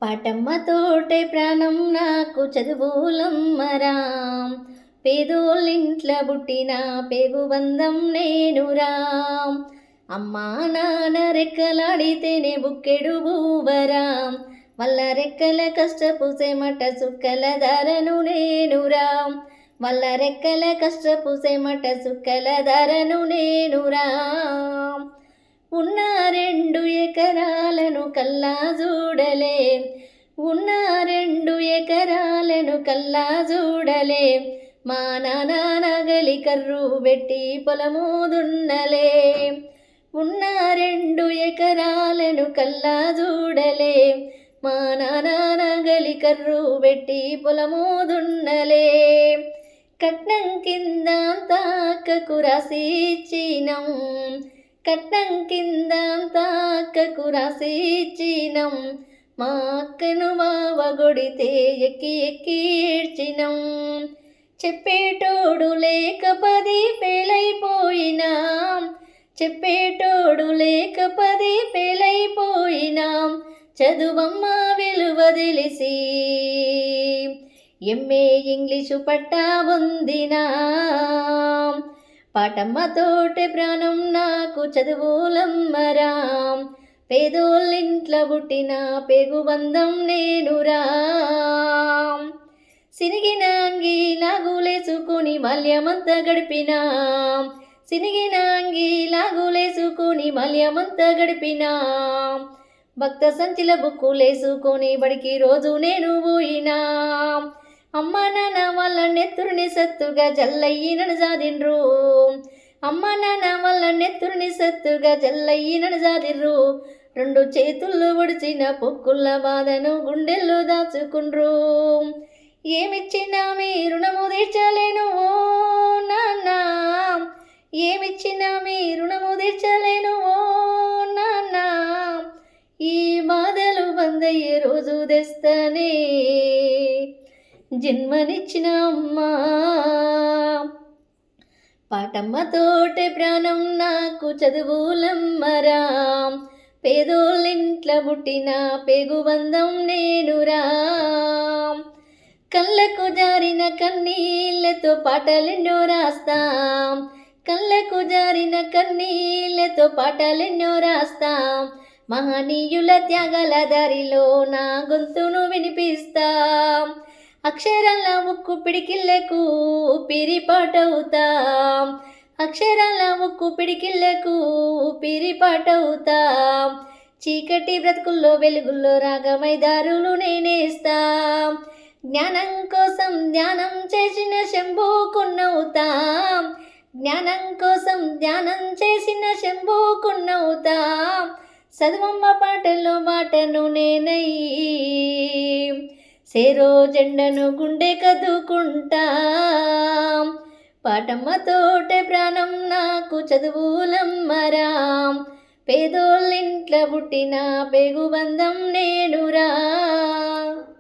పాటమ్మతోటే ప్రాణం నాకు చదువులమ్మరా, పేదోళ్ళింట్ల పుట్టిన పేగుబంధం నేనురా. అమ్మా నాన్న రెక్కలాడితేనే బుక్కెడు బూబరా, వాళ్ళ రెక్కల కష్టపు సెమట సుక్కల ధరను నేనురా. వాళ్ళ రెక్కల కష్టపు సెమట సుక్కల ధరను నేనురా. ఉన్న 2 ఎకరాలను కల్లా చూడలే, ఉన్న 2 ఎకరాలను కల్లా చూడలే, మా నాన్న నగలి కర్రు పెట్టి పొలము దున్నలే. ఉన్న 2 ఎకరాలను కల్లా చూడలే, మా నాన్న నగలి కర్రు పెట్టి పొలము దున్నలే. కట్నం కింద తాకకు రాసి ఇచ్చినం, కట్నం కింద తాకకు రాసి ఇచ్చినం, మా అక్కను బావ కొడితే ఎక్కి ఎక్కి ఏడ్చినం. చెప్పేటోడు లేక 10 ఫెయిలైపోయినా, చెప్పేటోడు లేక 10 ఫెయిలైపోయినా, చదువమ్మ విలువ తెలిసి ఎంఏ ఇంగ్లీషు పట్టా పొందినా. పాటమ్మతోటే ప్రాణం నాకు చదువులమ్మరా, పేదోళ్ళింట్ల పుట్టిన పేగుబంధం నేనురా. సినిగిన అంగి లాగులేసుకొని బాల్యమంతా గడిపినా, సినిగిన అంగి లాగులేసుకొని బాల్యమంతా గడిపినా, భక్త సంచిల బుక్కులేసుకొని బడికి రోజు నేను పోయినా. అమ్మ నాన్న వాళ్ళ నెత్తురుని సత్తుగా జల్లయ్యి నన్ను సాదిండ్రు, అమ్మ నాన్న వాళ్ళ నెత్తురుని సత్తుగా జల్లయ్యి నన్ను సాదిండ్రు. 2 చేతుల్లో ఒడిచిన పొక్కుల బాధను గుండెల్లో దాచుకుండ్రు. ఏమిచ్చినా మీ రుణము తీర్చలేను ఓ నాన్న, ఏమిచ్చినా మీ రుణము తీర్చలేను ఓ నాన్న, ఈ బాధలు బందయ్యే రోజు తెస్తనే జన్మనిచ్చిన అమ్మా. పాటమ్మతోటే ప్రాణం నాకు చదువులమ్మరా, పేదోళ్ళింట్ల పుట్టిన పేగుబంధం నేనురా. కళ్ళకు జారిన కన్నీళ్ళతో పాటలెన్నో రాస్తాం, కళ్ళకు జారిన కన్నీళ్ళతో పాటలెన్నో రాస్తాం, మహనీయుల త్యాగాల దారిలో నా గొంతును వినిపిస్తాం. అక్షరాల ముక్కు పిడికిళ్ళకు పిరిపాటవుతాం, అక్షరాల ముక్కు పిడికిళ్ళకు పిరిపాటవుతాం, చీకటి బ్రతుకుల్లో వెలుగుల్లో రాగమై దారులు నేనేస్తాం. జ్ఞానం కోసం ధ్యానం చేసిన శంభుకున్నవుతాం, జ్ఞానం కోసం ధ్యానం చేసిన శంభుకున్నవుతాం, చదువమ్మ పాటల్లో మాటను నేనై సేరో జెండను గుండె కదుకుంటాం. పాటమ్మతోటే ప్రాణం నాకు చదువులమ్మరా, పేదోళ్ళింట్ల పుట్టిన పేగుబంధం నేనురా.